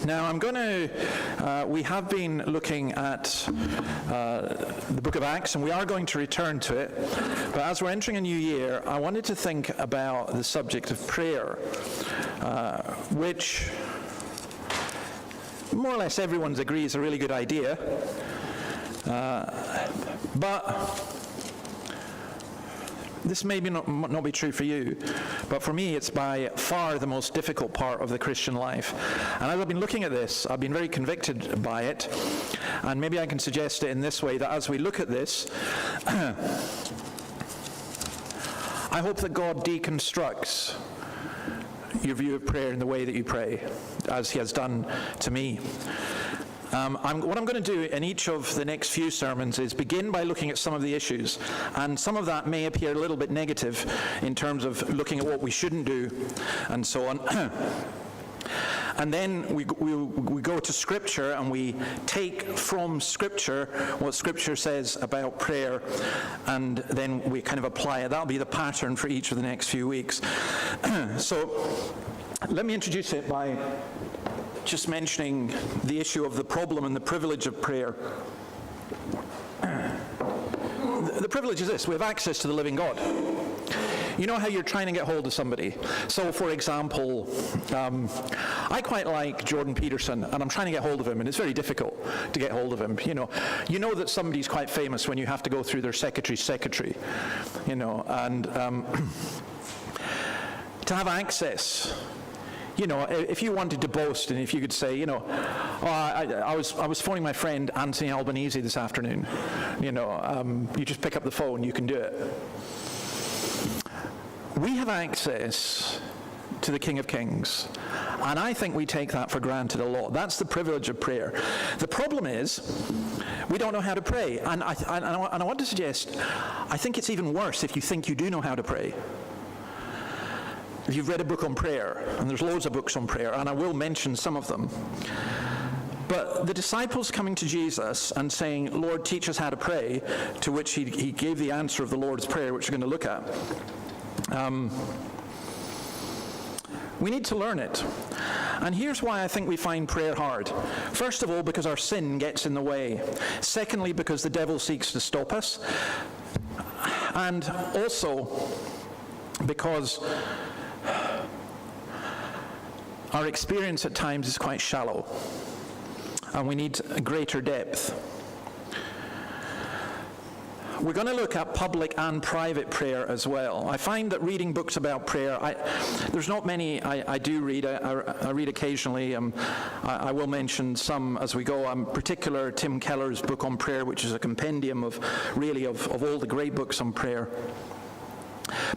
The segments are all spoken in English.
Now, we have been looking at the book of Acts, and we are going to return to it. But as we're entering a new year, I wanted to think about the subject of prayer, which more or less everyone agrees is a really good idea. But this may not be true for you, but for me it's by far the most difficult part of the Christian life. And as I've been looking at this, I've been very convicted by it, and maybe I can suggest it in this way, that as we look at this, I hope that God deconstructs your view of prayer in the way that you pray, as he has done to me. What I'm going to do in each of the next few sermons is begin by looking at some of the issues, and some of that may appear a little bit negative in terms of looking at what we shouldn't do and so on. And then we go to Scripture, and we take from Scripture what Scripture says about prayer, and then we kind of apply it. That'll be the pattern for each of the next few weeks. So let me introduce it by just mentioning the issue of the problem and the privilege of prayer. The privilege is this: we have access to the living God. You know how you're trying to get hold of somebody. So, for example, I quite like Jordan Peterson, and I'm trying to get hold of him, and it's very difficult to get hold of him. You know that somebody's quite famous when you have to go through their secretary's secretary. And to have access. If you wanted to boast, and if you could say, I was phoning my friend Anthony Albanese this afternoon, you just pick up the phone, you can do it. We have access to the King of Kings, and I think we take that for granted a lot. That's the privilege of prayer. The problem is, we don't know how to pray, and I want to suggest, I think it's even worse if you think you do know how to pray. If you've read a book on prayer, and there's loads of books on prayer, and I will mention some of them, but the disciples coming to Jesus and saying, Lord, teach us how to pray, to which he gave the answer of the Lord's Prayer, which we're going to look at. We need to learn it. And here's why I think we find prayer hard. First of all, because our sin gets in the way. Secondly, because the devil seeks to stop us. And also because our experience at times is quite shallow, and we need a greater depth. We're going to look at public and private prayer as well. I find that reading books about prayer, there's not many I do read. I read occasionally. I will mention some as we go. Particular Tim Keller's book on prayer, which is a compendium of all the great books on prayer.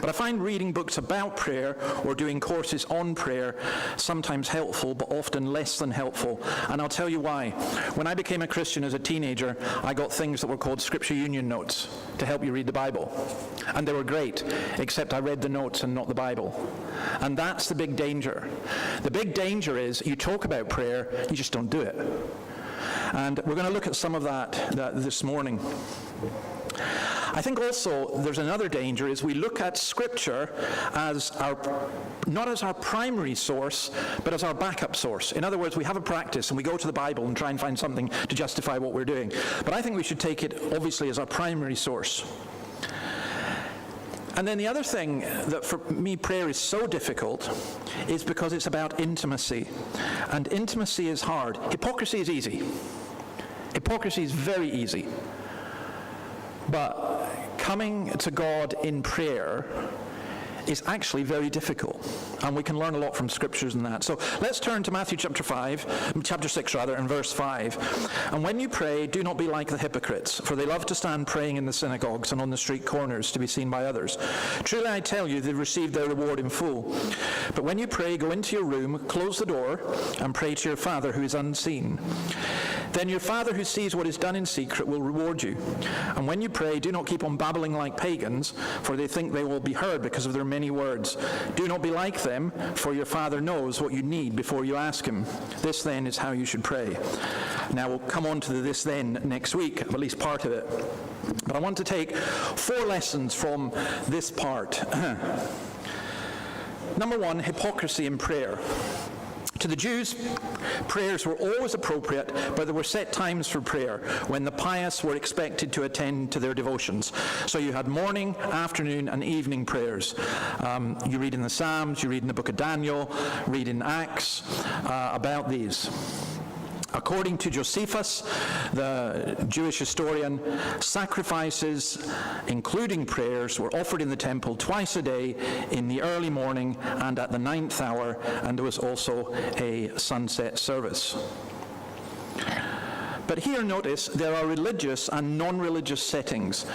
But I find reading books about prayer or doing courses on prayer sometimes helpful, but often less than helpful. And I'll tell you why. When I became a Christian as a teenager, I got things that were called Scripture Union notes to help you read the Bible. And they were great, except I read the notes and not the Bible. And that's the big danger. The big danger is you talk about prayer, you just don't do it. And we're going to look at some of that this morning. I think also there's another danger is we look at Scripture as not as our primary source, but as our backup source. In other words, we have a practice and we go to the Bible and try and find something to justify what we're doing. But I think we should take it obviously as our primary source. And then the other thing that for me prayer is so difficult is because it's about intimacy. And intimacy is hard. Hypocrisy is easy. Hypocrisy is very easy. But coming to God in prayer is actually very difficult, and we can learn a lot from scriptures in that. So let's turn to Matthew chapter 6, and verse 5. And when you pray, do not be like the hypocrites, for they love to stand praying in the synagogues and on the street corners to be seen by others. Truly I tell you, they've received their reward in full. But when you pray, go into your room, close the door, and pray to your Father who is unseen. Then your Father who sees what is done in secret will reward you. And when you pray, do not keep on babbling like pagans, for they think they will be heard because of their many words. Do not be like them, for your Father knows what you need before you ask him. This then is how you should pray. Now we'll come on to the this then next week, at least part of it. But I want to take 4 lessons from this part. Number 1, hypocrisy in prayer. To the Jews, prayers were always appropriate, but there were set times for prayer when the pious were expected to attend to their devotions. So you had morning, afternoon, and evening prayers. You read in the Psalms, you read in the book of Daniel, read in Acts about these. According to Josephus, the Jewish historian, sacrifices, including prayers, were offered in the temple twice a day, in the early morning and at the 9th hour, and there was also a sunset service. But here, notice, there are religious and non-religious settings.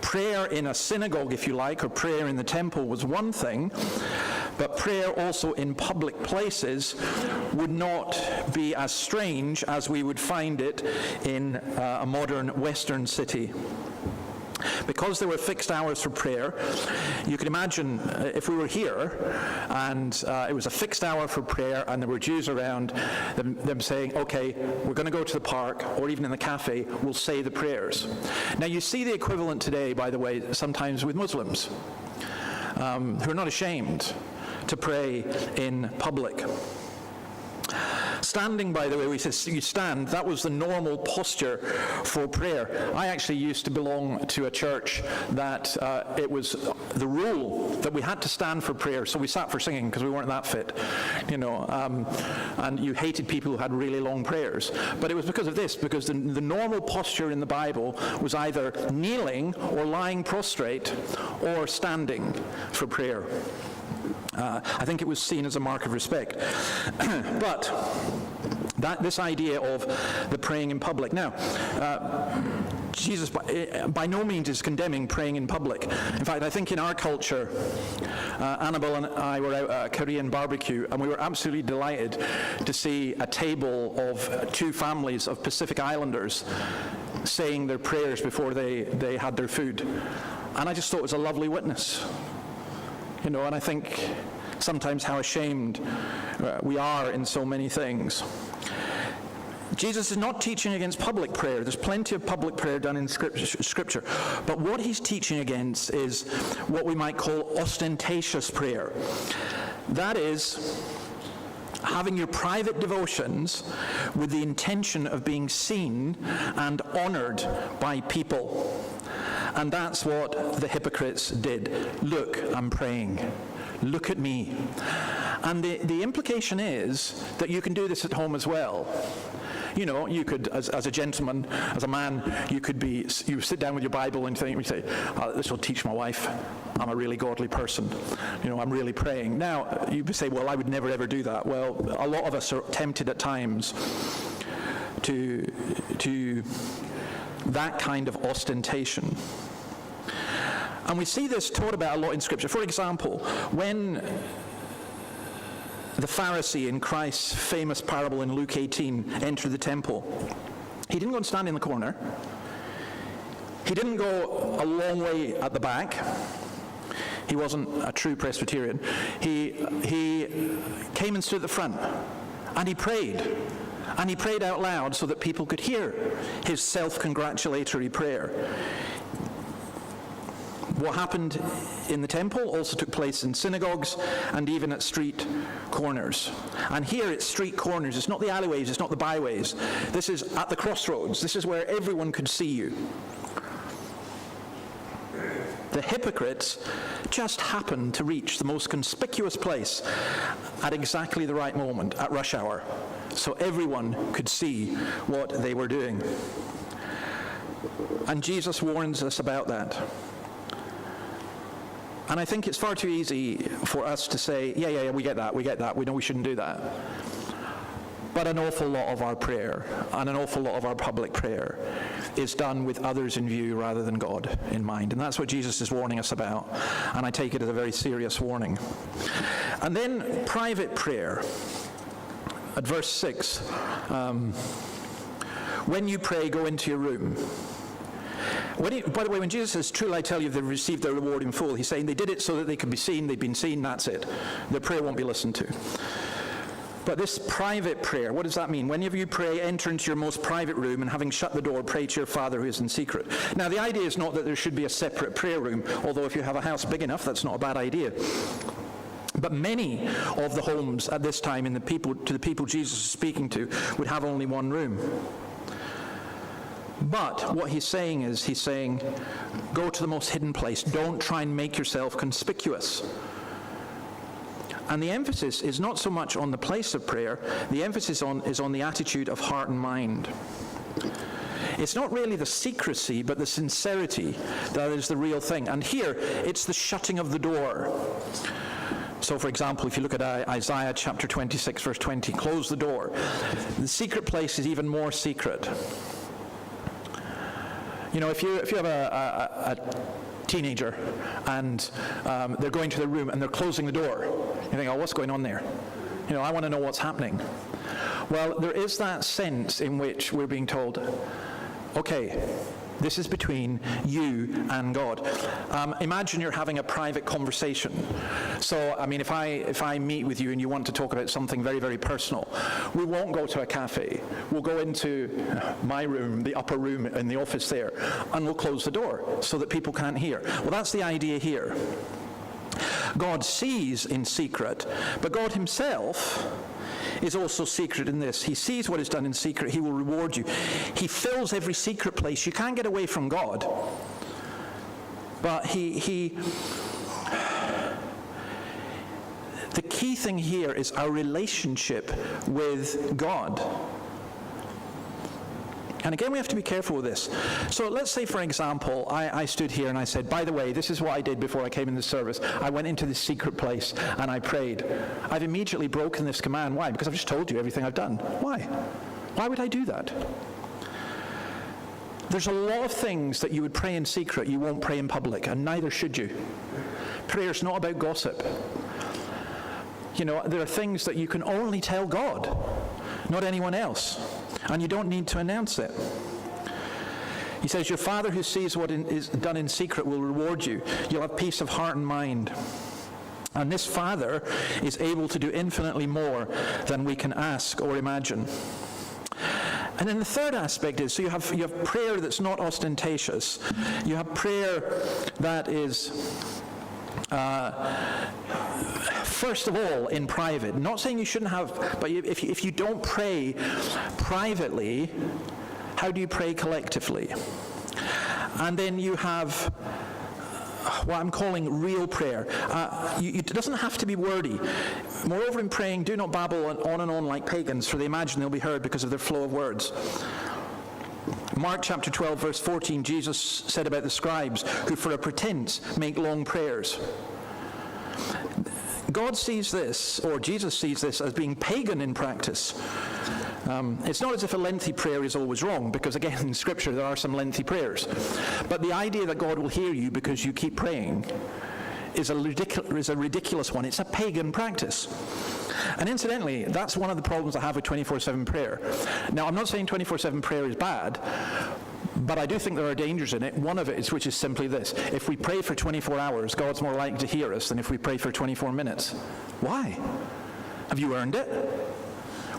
Prayer in a synagogue, if you like, or prayer in the temple was one thing, but prayer also in public places would not be as strange as we would find it in a modern Western city. Because there were fixed hours for prayer, you can imagine if we were here and it was a fixed hour for prayer and there were Jews around, them saying, okay, we're going to go to the park or even in the cafe, we'll say the prayers. Now you see the equivalent today, by the way, sometimes with Muslims who are not ashamed to pray in public. Standing, by the way, we said you stand, that was the normal posture for prayer. I actually used to belong to a church that it was the rule that we had to stand for prayer, so we sat for singing because we weren't that fit, and you hated people who had really long prayers. But it was because of this, because the normal posture in the Bible was either kneeling or lying prostrate or standing for prayer. I think it was seen as a mark of respect. But this idea of the praying in public. Now, Jesus by no means is condemning praying in public. In fact, I think in our culture, Annabelle and I were out at a Korean barbecue, and we were absolutely delighted to see a table of two families of Pacific Islanders saying their prayers before they had their food. And I just thought it was a lovely witness. And I think sometimes how ashamed we are in so many things. Jesus is not teaching against public prayer. There's plenty of public prayer done in Scripture. But what he's teaching against is what we might call ostentatious prayer. That is, having your private devotions with the intention of being seen and honored by people. And that's what the hypocrites did. Look, I'm praying. Look at me. And the implication is that you can do this at home as well. You could, as a gentleman, as a man, you sit down with your Bible and you say, this will teach my wife I'm a really godly person. I'm really praying. Now, you say, well, I would never ever do that. Well, a lot of us are tempted at times to that kind of ostentation. And we see this taught about a lot in Scripture. For example, when the Pharisee in Christ's famous parable in Luke 18 entered the temple, he didn't go and stand in the corner. He didn't go a long way at the back. He wasn't a true Presbyterian. He came and stood at the front, and he prayed. And he prayed out loud so that people could hear his self-congratulatory prayer. What happened in the temple also took place in synagogues and even at street corners. And here it's street corners. It's not the alleyways, it's not the byways. This is at the crossroads. This is where everyone could see you. The hypocrites just happened to reach the most conspicuous place at exactly the right moment, at rush hour, so everyone could see what they were doing. And Jesus warns us about that. And I think it's far too easy for us to say, yeah, we get that, we know we shouldn't do that. But an awful lot of our prayer, and an awful lot of our public prayer, is done with others in view rather than God in mind. And that's what Jesus is warning us about. And I take it as a very serious warning. And then private prayer. At verse 6, when you pray, go into your room. By the way, when Jesus says, truly I tell you, they've received their reward in full, he's saying they did it so that they could be seen, they've been seen, that's it. Their prayer won't be listened to. But this private prayer, what does that mean? Whenever you pray, enter into your most private room, and having shut the door, pray to your Father who is in secret. Now, the idea is not that there should be a separate prayer room, although if you have a house big enough, that's not a bad idea. But many of the homes at this time to the people Jesus is speaking to would have only one room. But what he's saying, go to the most hidden place. Don't try and make yourself conspicuous. And the emphasis is not so much on the place of prayer, the emphasis is on the attitude of heart and mind. It's not really the secrecy, but the sincerity that is the real thing. And here, it's the shutting of the door. So, for example, if you look at Isaiah chapter 26, verse 20, close the door. The secret place is even more secret. You know, if you have a teenager and they're going to their room and they're closing the door, you think, oh, what's going on there? You know, I want to know what's happening. Well, there is that sense in which we're being told, okay, this is between you and God. Imagine you're having a private conversation. So, I mean, if I meet with you and you want to talk about something very, very personal, we won't go to a cafe. We'll go into my room, the upper room in the office there, and we'll close the door so that people can't hear. Well, that's the idea here. God sees in secret, but God himself is also secret in this. He sees what is done in secret. He will reward you. He fills every secret place. You can't get away from God. But the key thing here is our relationship with God. And again, we have to be careful with this. So let's say, for example, I stood here and I said, by the way, this is what I did before I came in the service. I went into this secret place and I prayed. I've immediately broken this command. Why? Because I've just told you everything I've done. Why? Why would I do that? There's a lot of things that you would pray in secret you won't pray in public, and neither should you. Prayer's not about gossip. You know, there are things that you can only tell God, not anyone else. And you don't need to announce it. He says, your Father who sees what is done in secret will reward you. You'll have peace of heart and mind. And this Father is able to do infinitely more than we can ask or imagine. And then the third aspect is, so you have prayer that's not ostentatious. You have prayer that is first of all, in private. Not saying you shouldn't have, but if you don't pray privately, how do you pray collectively? And then you have what I'm calling real prayer. It doesn't have to be wordy. Moreover, in praying, do not babble on and on like pagans, for they imagine they'll be heard because of their flow of words. Mark chapter 12, verse 14, Jesus said about the scribes who for a pretense make long prayers. God sees this, or Jesus sees this, as being pagan in practice. It's not as if a lengthy prayer is always wrong, because again, in Scripture there are some lengthy prayers. But the idea that God will hear you because you keep praying is a ridiculous one. It's a pagan practice. And incidentally, that's one of the problems I have with 24/7 prayer. Now, I'm not saying 24/7 prayer is bad, but I do think there are dangers in it. One of it is, which is simply this: if we pray for 24 hours, God's more likely to hear us than if we pray for 24 minutes. Why? Have you earned it?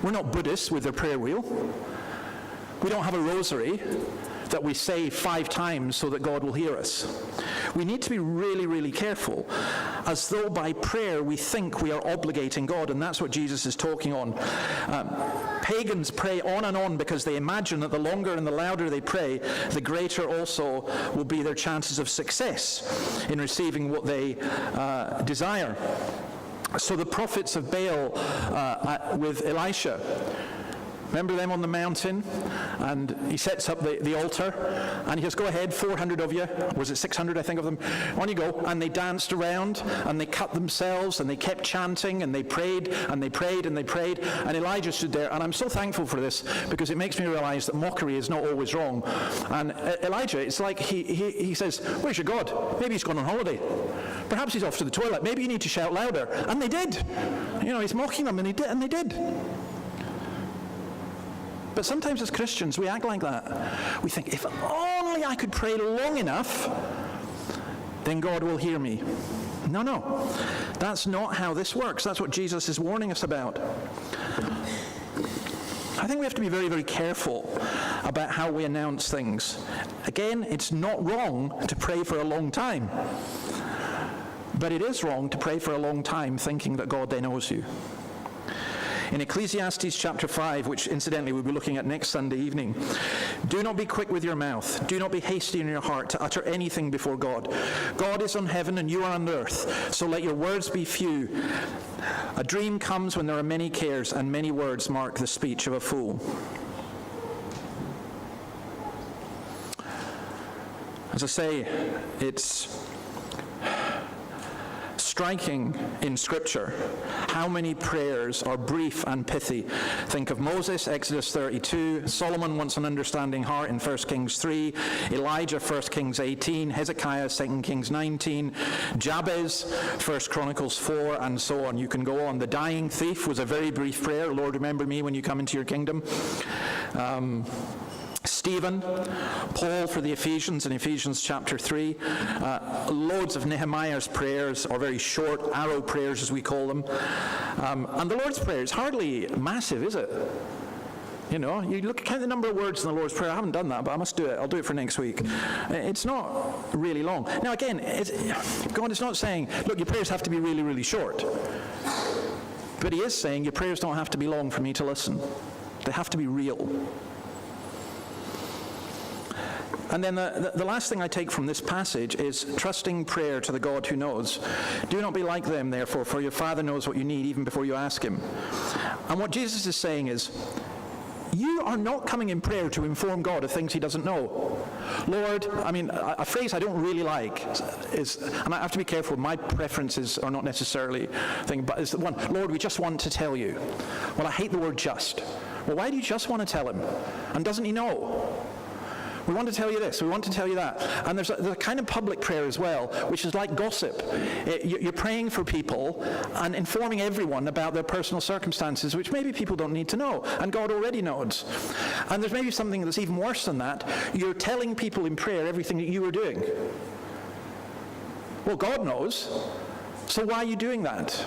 We're not Buddhists with their prayer wheel. We don't have a rosary that we say 5 times so that God will hear us. We need to be really, really careful, as though by prayer we think we are obligating God, and that's what Jesus is talking on. Pagans pray on and on because they imagine that the longer and the louder they pray, the greater also will be their chances of success in receiving what they desire. So the prophets of Baal with Elisha, remember them on the mountain? And he sets up the altar, and he says, go ahead, 400 of you, was it 600, I think, of them, on you go. And they danced around, and they cut themselves, and they kept chanting, and they prayed, and they prayed, and they prayed. And Elijah stood there, and I'm so thankful for this, because it makes me realize that mockery is not always wrong. And Elijah, it's like he says, where's your God? Maybe he's gone on holiday. Perhaps he's off to the toilet. Maybe you need to shout louder. And they did. You know, he's mocking them, and they did. But sometimes as Christians, we act like that. We think, if only I could pray long enough, then God will hear me. No. That's not how this works. That's what Jesus is warning us about. I think we have to be very, very careful about how we announce things. Again, it's not wrong to pray for a long time. But it is wrong to pray for a long time thinking that God then knows you. In Ecclesiastes chapter 5, which incidentally we'll be looking at next Sunday evening, do not be quick with your mouth. Do not be hasty in your heart to utter anything before God. God is on heaven and you are on earth, so let your words be few. A dream comes when there are many cares, and many words mark the speech of a fool. As I say, it's striking in Scripture how many prayers are brief and pithy. Think of Moses, Exodus 32. Solomon wants an understanding heart in 1 Kings 3. Elijah, 1 Kings 18. Hezekiah, 2 Kings 19. Jabez, 1 Chronicles 4, and so on. You can go on. The dying thief was a very brief prayer. Lord, remember me when you come into your kingdom. Stephen, Paul for the Ephesians in Ephesians chapter 3, loads of Nehemiah's prayers, or very short arrow prayers as we call them. And the Lord's Prayer is hardly massive, is it? You know, count the number of words in the Lord's Prayer. I haven't done that, but I must do it. I'll do it for next week. It's not really long. Now again, God is not saying, look, your prayers have to be really, really short. But he is saying your prayers don't have to be long for me to listen. They have to be real. And then the last thing I take from this passage is trusting prayer to the God who knows. Do not be like them, therefore, for your Father knows what you need even before you ask him. And what Jesus is saying is, you are not coming in prayer to inform God of things he doesn't know. Lord, a phrase I don't really like is, and I have to be careful, my preferences are not necessarily but it's the one, Lord, we just want to tell you. Well, I hate the word just. Well, why do you just want to tell him? And doesn't he know? We want to tell you this, we want to tell you that. And there's a kind of public prayer as well, which is like gossip. You're praying for people and informing everyone about their personal circumstances, which maybe people don't need to know, and God already knows. And there's maybe something that's even worse than that. You're telling people in prayer everything that you are doing. Well, God knows, so why are you doing that?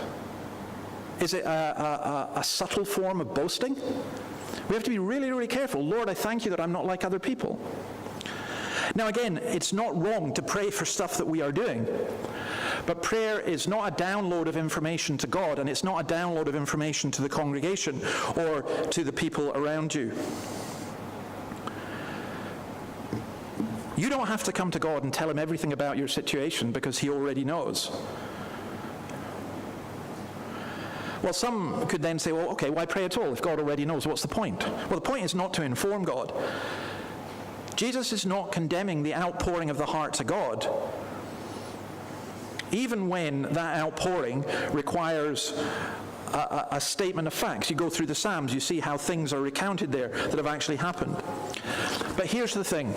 Is it a subtle form of boasting? We have to be really, really careful. Lord, I thank you that I'm not like other people. Now again, it's not wrong to pray for stuff that we are doing. But prayer is not a download of information to God, and it's not a download of information to the congregation or to the people around you. You don't have to come to God and tell him everything about your situation because he already knows. Well, some could then say, well, okay, why pray at all if God already knows? What's the point? Well, the point is not to inform God. Jesus is not condemning the outpouring of the heart to God, even when that outpouring requires a statement of facts. You go through the Psalms, you see how things are recounted there that have actually happened. But here's the thing.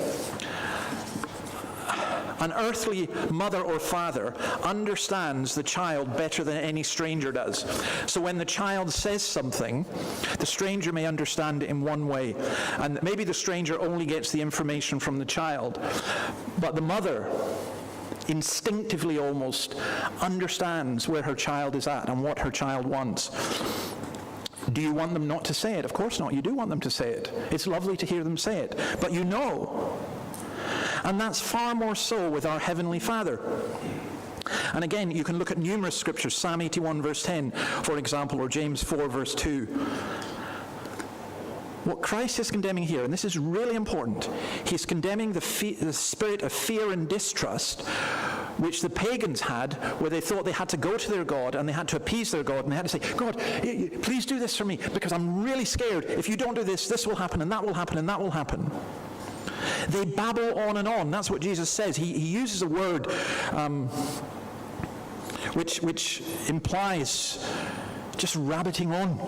An earthly mother or father understands the child better than any stranger does. So when the child says something, the stranger may understand it in one way. And maybe the stranger only gets the information from the child. But the mother instinctively almost understands where her child is at and what her child wants. Do you want them not to say it? Of course not. You do want them to say it. It's lovely to hear them say it. But you know. And that's far more so with our Heavenly Father. And again, you can look at numerous scriptures, Psalm 81 verse 10, for example, or James 4 verse 2. What Christ is condemning here, and this is really important, he's condemning the spirit of fear and distrust which the pagans had, where they thought they had to go to their God and they had to appease their God, and they had to say, God, please do this for me, because I'm really scared. If you don't do this, this will happen, and that will happen, and that will happen. They babble on and on. That's what Jesus says. He uses a word which implies just rabbiting on,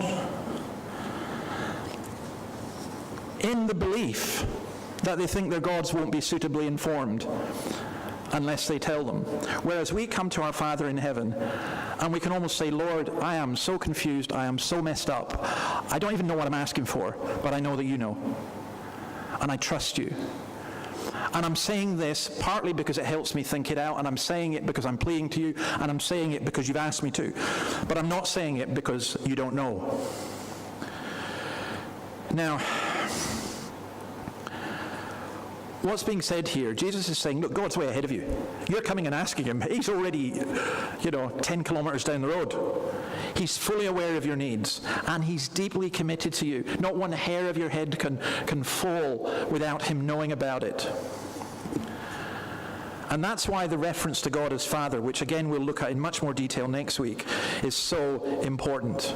in the belief that they think their gods won't be suitably informed unless they tell them. Whereas we come to our Father in heaven and we can almost say, Lord, I am so confused, I am so messed up, I don't even know what I'm asking for, but I know that you know. And I trust you. And I'm saying this partly because it helps me think it out, and I'm saying it because I'm pleading to you, and I'm saying it because you've asked me to. But I'm not saying it because you don't know. what's being said here? Jesus is saying, look, God's way ahead of you. You're coming and asking him. He's already, 10 kilometers down the road. He's fully aware of your needs, and he's deeply committed to you. Not one hair of your head can fall without him knowing about it. And that's why the reference to God as Father, which again we'll look at in much more detail next week, is so important.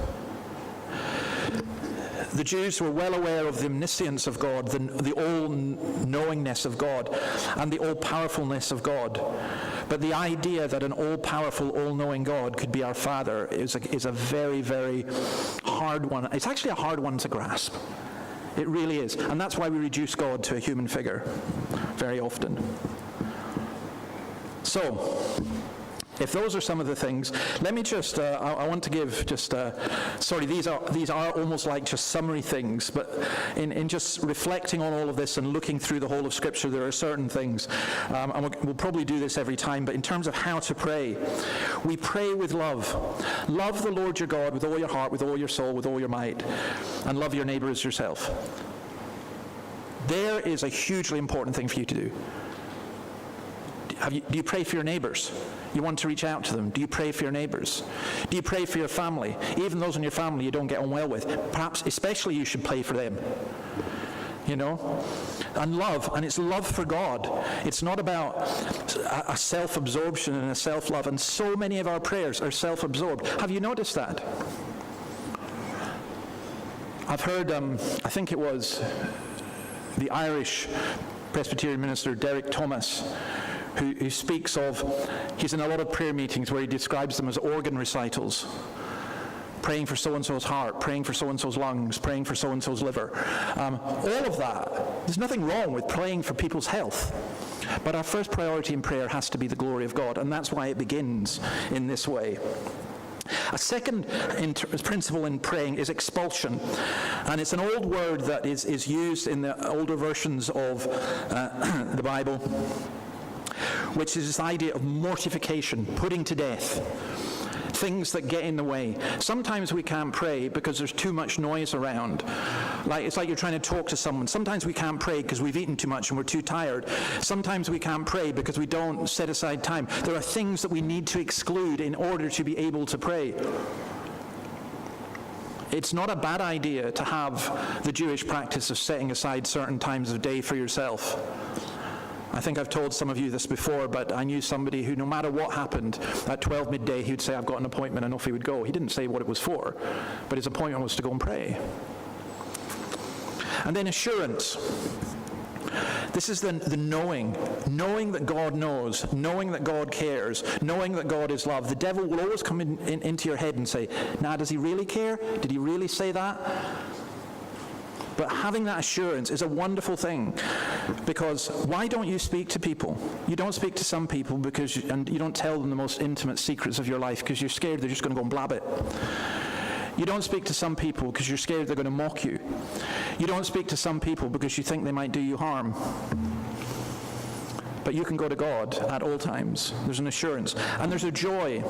The Jews were well aware of the omniscience of God, the all-knowingness of God, and the all-powerfulness of God. But the idea that an all-powerful, all-knowing God could be our Father is a very, very hard one. It's actually a hard one to grasp. It really is. And that's why we reduce God to a human figure very often. So, if those are some of the things, let me just, I want to give just, these are almost like just summary things, but in just reflecting on all of this and looking through the whole of Scripture, there are certain things, and we'll probably do this every time, but in terms of how to pray, we pray with love. Love the Lord your God with all your heart, with all your soul, with all your might, and love your neighbor as yourself. There is a hugely important thing for you to do. Do you pray for your neighbors? You want to reach out to them. Do you pray for your neighbors? Do you pray for your family? Even those in your family you don't get on well with. Perhaps especially you should pray for them. And love, and it's love for God. It's not about a self-absorption and a self-love, and so many of our prayers are self-absorbed. Have you noticed that? I've heard, I think it was the Irish Presbyterian minister, Derek Thomas, who speaks of, he's in a lot of prayer meetings where he describes them as organ recitals. Praying for so-and-so's heart, praying for so-and-so's lungs, praying for so-and-so's liver. All of that, there's nothing wrong with praying for people's health. But our first priority in prayer has to be the glory of God, and that's why it begins in this way. A second principle in praying is expulsion. And it's an old word that is used in the older versions of the Bible, which is this idea of mortification, putting to death, things that get in the way. Sometimes we can't pray because there's too much noise around. It's like you're trying to talk to someone. Sometimes we can't pray because we've eaten too much and we're too tired. Sometimes we can't pray because we don't set aside time. There are things that we need to exclude in order to be able to pray. It's not a bad idea to have the Jewish practice of setting aside certain times of day for yourself. I think I've told some of you this before, but I knew somebody who, no matter what happened, at 12 midday, he would say, I've got an appointment, and off he would go. He didn't say what it was for, but his appointment was to go and pray. And then assurance. This is the knowing that God knows, knowing that God cares, knowing that God is love. The devil will always come into your head and say, does he really care? Did he really say that? But having that assurance is a wonderful thing, because why don't you speak to people? You don't speak to some people and you don't tell them the most intimate secrets of your life because you're scared they're just going to go and blab it. You don't speak to some people because you're scared they're going to mock you. You don't speak to some people because you think they might do you harm. But you can go to God at all times. There's an assurance. And there's a joy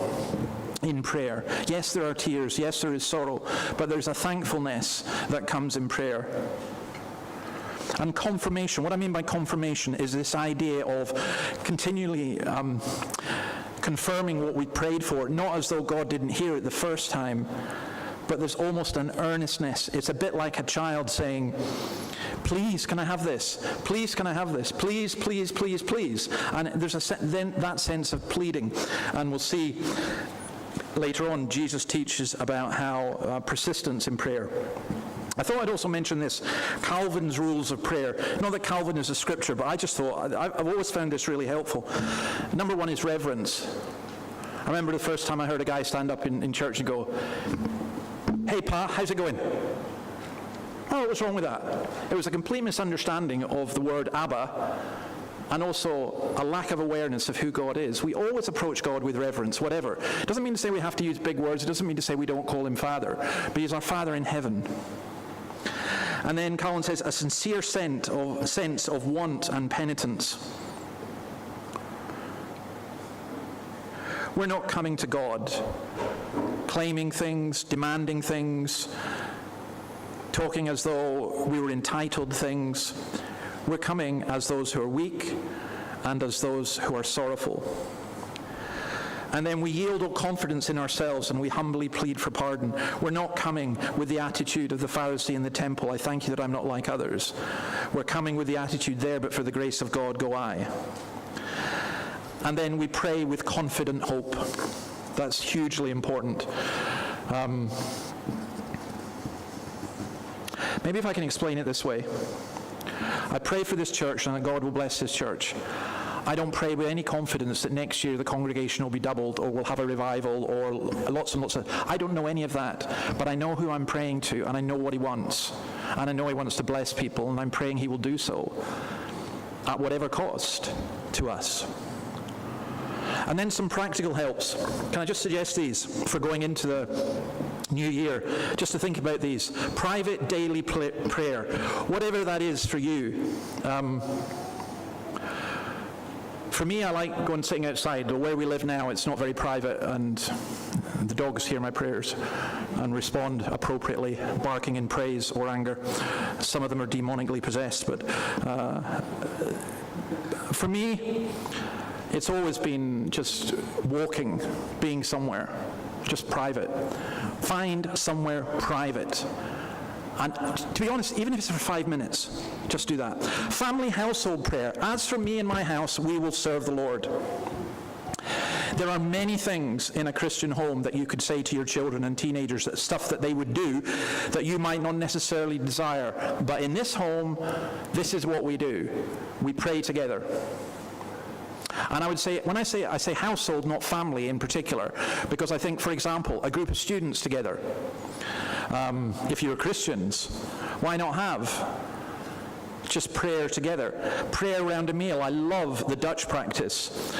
in prayer. Yes, there are tears. Yes, there is sorrow. But there's a thankfulness that comes in prayer. And confirmation. What I mean by confirmation is this idea of continually confirming what we prayed for, not as though God didn't hear it the first time, but there's almost an earnestness. It's a bit like a child saying, please, can I have this? Please, can I have this? Please, please, please, please. And there's then that sense of pleading. And we'll see later on, Jesus teaches about how persistence in prayer. I thought I'd also mention this, Calvin's rules of prayer. Not that Calvin is a scripture, but I just thought, I've always found this really helpful. Number one is reverence. I remember the first time I heard a guy stand up in church and go, hey, Pa, how's it going? Oh, what's wrong with that? It was a complete misunderstanding of the word Abba, and also a lack of awareness of who God is. We always approach God with reverence, whatever. It doesn't mean to say we have to use big words. It doesn't mean to say we don't call him Father, but he's our Father in heaven. And then Calvin says, a sincere sense of want and penitence. We're not coming to God claiming things, demanding things, talking as though we were entitled things. We're coming as those who are weak and as those who are sorrowful. And then we yield all confidence in ourselves and we humbly plead for pardon. We're not coming with the attitude of the Pharisee in the temple, I thank you that I'm not like others. We're coming with the attitude there, but for the grace of God go I. And then we pray with confident hope. That's hugely important. Maybe if I can explain it this way. I pray for this church and that God will bless this church. I don't pray with any confidence that next year the congregation will be doubled or we'll have a revival or lots and lots of... I don't know any of that, but I know who I'm praying to and I know what he wants. And I know he wants to bless people and I'm praying he will do so at whatever cost to us. And then some practical helps. Can I just suggest these for going into the new year? Just to think about these. Private daily prayer, whatever that is for you. For me, I like going sitting outside. Where we live now, it's not very private, and the dogs hear my prayers and respond appropriately, barking in praise or anger. Some of them are demonically possessed, but for me, it's always been just walking, being somewhere, just private. Find somewhere private. And to be honest, even if it's for 5 minutes, just do that. Family household prayer. As for me and my house, we will serve the Lord. There are many things in a Christian home that you could say to your children and teenagers, that stuff that they would do that you might not necessarily desire. But in this home, this is what we do. We pray together. And I would say, when I say household, not family in particular, because I think, for example, a group of students together, if you're Christians, why not have just prayer together? Prayer around a meal. I love the Dutch practice,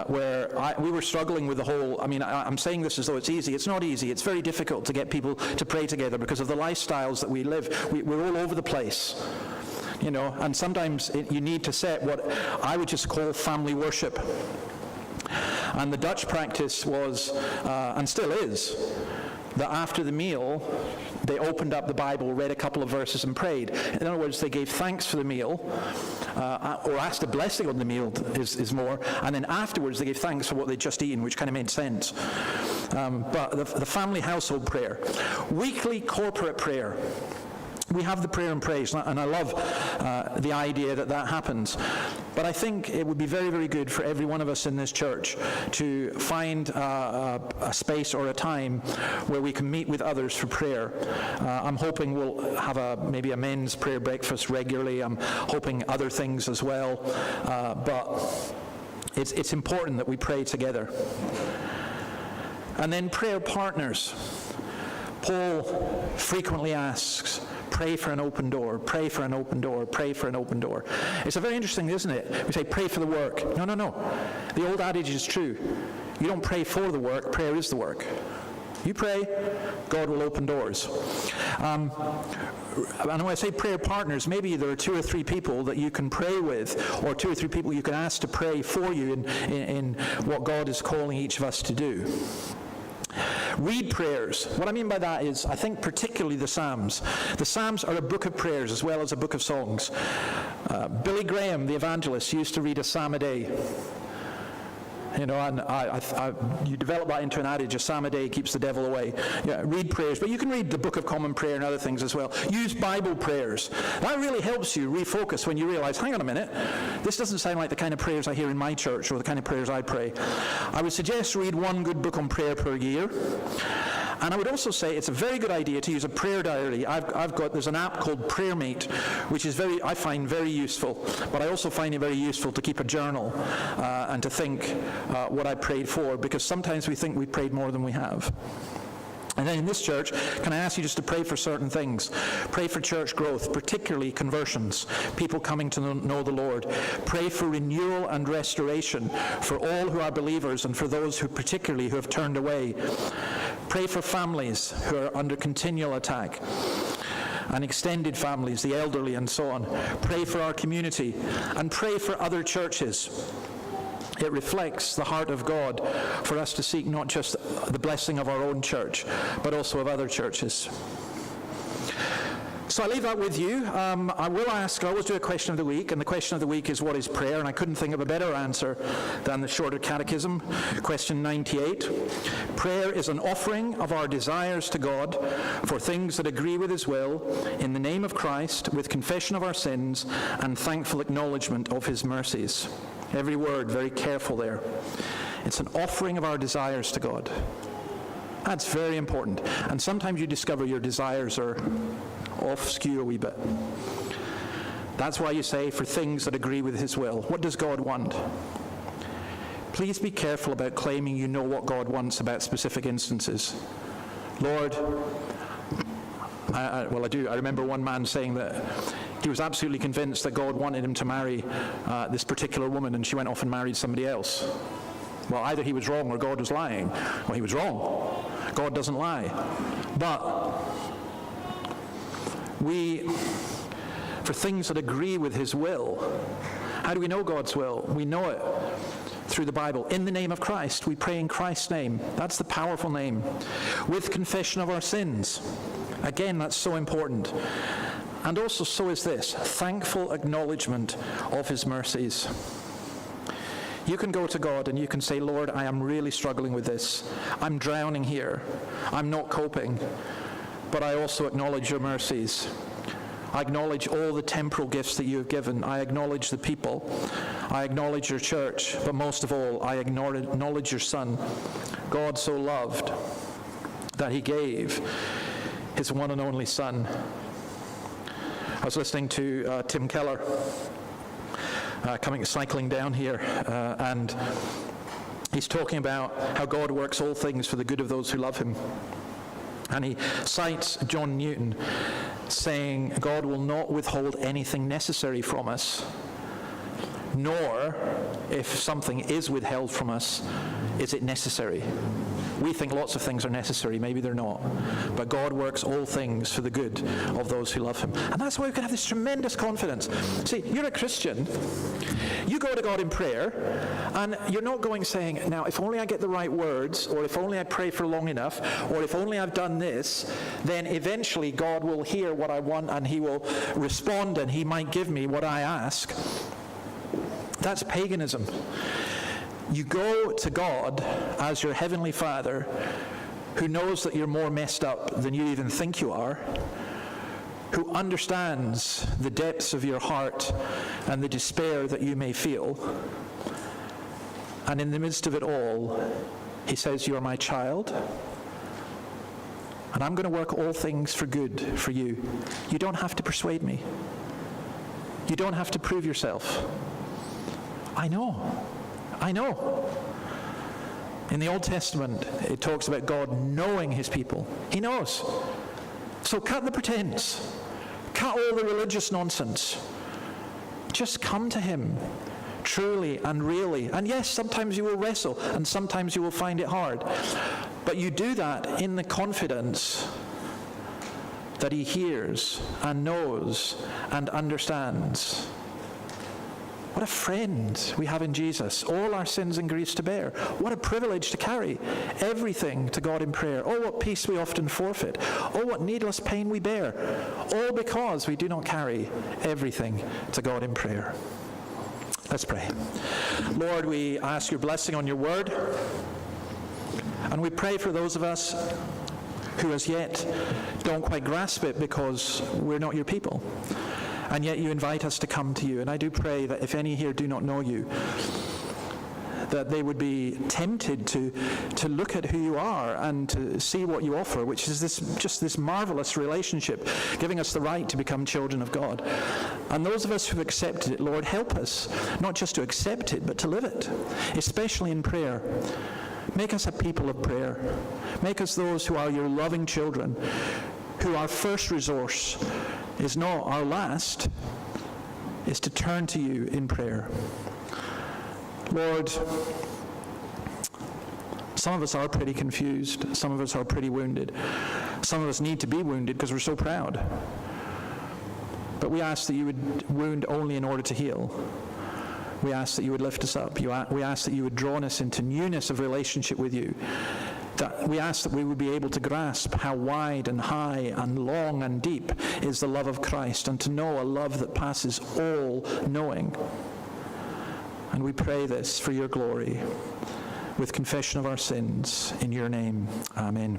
where we were struggling with the whole, I'm saying this as though it's easy. It's not easy. It's very difficult to get people to pray together because of the lifestyles that we live. We're all over the place. And sometimes you need to set what I would just call family worship. And the Dutch practice was, and still is, that after the meal, they opened up the Bible, read a couple of verses, and prayed. In other words, they gave thanks for the meal, or asked a blessing on the meal is more, and then afterwards they gave thanks for what they'd just eaten, which kind of made sense. But the family household prayer. Weekly corporate prayer. We have the prayer and praise, and I love the idea that happens. But I think it would be very, very good for every one of us in this church to find a space or a time where we can meet with others for prayer. I'm hoping we'll have maybe a men's prayer breakfast regularly. I'm hoping other things as well. But it's important that we pray together. And then prayer partners. Paul frequently asks, pray for an open door, pray for an open door, pray for an open door. It's a very interesting, isn't it? We say pray for the work. No. The old adage is true. You don't pray for the work, prayer is the work. You pray, God will open doors. And when I say prayer partners, maybe there are 2 or 3 people that you can pray with, or 2 or 3 people you can ask to pray for you in what God is calling each of us to do. Read prayers. What I mean by that is, I think particularly the Psalms. The Psalms are a book of prayers as well as a book of songs. Billy Graham, the evangelist, used to read a psalm a day. And you develop that into an adage, a psalm a day keeps the devil away. Yeah, read prayers, but you can read the Book of Common Prayer and other things as well. Use Bible prayers. That really helps you refocus when you realize, hang on a minute, this doesn't sound like the kind of prayers I hear in my church or the kind of prayers I pray. I would suggest read one good book on prayer per year. And I would also say it's a very good idea to use a prayer diary. There's an app called PrayerMate, which is I find very useful, but I also find it very useful to keep a journal and to think what I prayed for, because sometimes we think we prayed more than we have. And then in this church, can I ask you just to pray for certain things? Pray for church growth, particularly conversions, people coming to know the Lord. Pray for renewal and restoration for all who are believers and for those who have turned away. Pray for families who are under continual attack, and extended families, the elderly and so on. Pray for our community, and pray for other churches. It reflects the heart of God for us to seek not just the blessing of our own church, but also of other churches. So I leave that with you. I always do a question of the week, and the question of the week is, what is prayer? And I couldn't think of a better answer than the shorter catechism. Question 98. Prayer is an offering of our desires to God for things that agree with his will, in the name of Christ, with confession of our sins and thankful acknowledgement of his mercies. Every word, very careful there. It's an offering of our desires to God. That's very important. And sometimes you discover your desires are off skew a wee bit. That's why you say, for things that agree with his will. What does God want? Please be careful about claiming you know what God wants about specific instances. Lord, I do. I remember one man saying that he was absolutely convinced that God wanted him to marry this particular woman, and she went off and married somebody else. Well, either he was wrong or God was lying. Well, he was wrong. God doesn't lie. But for things that agree with his will, how do we know God's will? We know it through the Bible. In the name of Christ, we pray in Christ's name. That's the powerful name. With confession of our sins. Again, that's so important. And also, so is this, thankful acknowledgement of his mercies. You can go to God and you can say, Lord, I am really struggling with this. I'm drowning here. I'm not coping. But I also acknowledge your mercies. I acknowledge all the temporal gifts that you have given. I acknowledge the people. I acknowledge your church. But most of all, I acknowledge your Son. God so loved that he gave his one and only Son. I was listening to Tim Keller cycling down here, and he's talking about how God works all things for the good of those who love him. And he cites John Newton saying, God will not withhold anything necessary from us, nor, if something is withheld from us, is it necessary. We think lots of things are necessary, maybe they're not. But God works all things for the good of those who love him. And that's why we can have this tremendous confidence. See, you're a Christian. You go to God in prayer, and you're not going saying, now, if only I get the right words, or if only I pray for long enough, or if only I've done this, then eventually God will hear what I want, and he will respond, and he might give me what I ask. That's paganism. You go to God as your heavenly Father, who knows that you're more messed up than you even think you are, who understands the depths of your heart and the despair that you may feel. And in the midst of it all, he says, you're my child, and I'm going to work all things for good for you. You don't have to persuade me. You don't have to prove yourself. I know. In the Old Testament, it talks about God knowing his people. He knows. So cut the pretense. Cut all the religious nonsense. Just come to him, truly and really. And yes, sometimes you will wrestle, and sometimes you will find it hard. But you do that in the confidence that he hears and knows and understands. What a friend we have in Jesus. All our sins and griefs to bear. What a privilege to carry everything to God in prayer. Oh, what peace we often forfeit. Oh, what needless pain we bear. All because we do not carry everything to God in prayer. Let's pray. Lord, we ask your blessing on your word. And we pray for those of us who as yet don't quite grasp it because we're not your people. And yet you invite us to come to you. And I do pray that if any here do not know you, that they would be tempted to look at who you are and to see what you offer, which is this marvelous relationship, giving us the right to become children of God. And those of us who've accepted it, Lord, help us, not just to accept it, but to live it, especially in prayer. Make us a people of prayer. Make us those who are your loving children, who our first resource is not our last, is to turn to you in prayer. Lord, some of us are pretty confused. Some of us are pretty wounded. Some of us need to be wounded because we're so proud. But we ask that you would wound only in order to heal. We ask that you would lift us up. We ask that you would draw us into newness of relationship with you, that we ask that we would be able to grasp how wide and high and long and deep is the love of Christ, and to know a love that passes all knowing. And we pray this for your glory, with confession of our sins, in your name. Amen.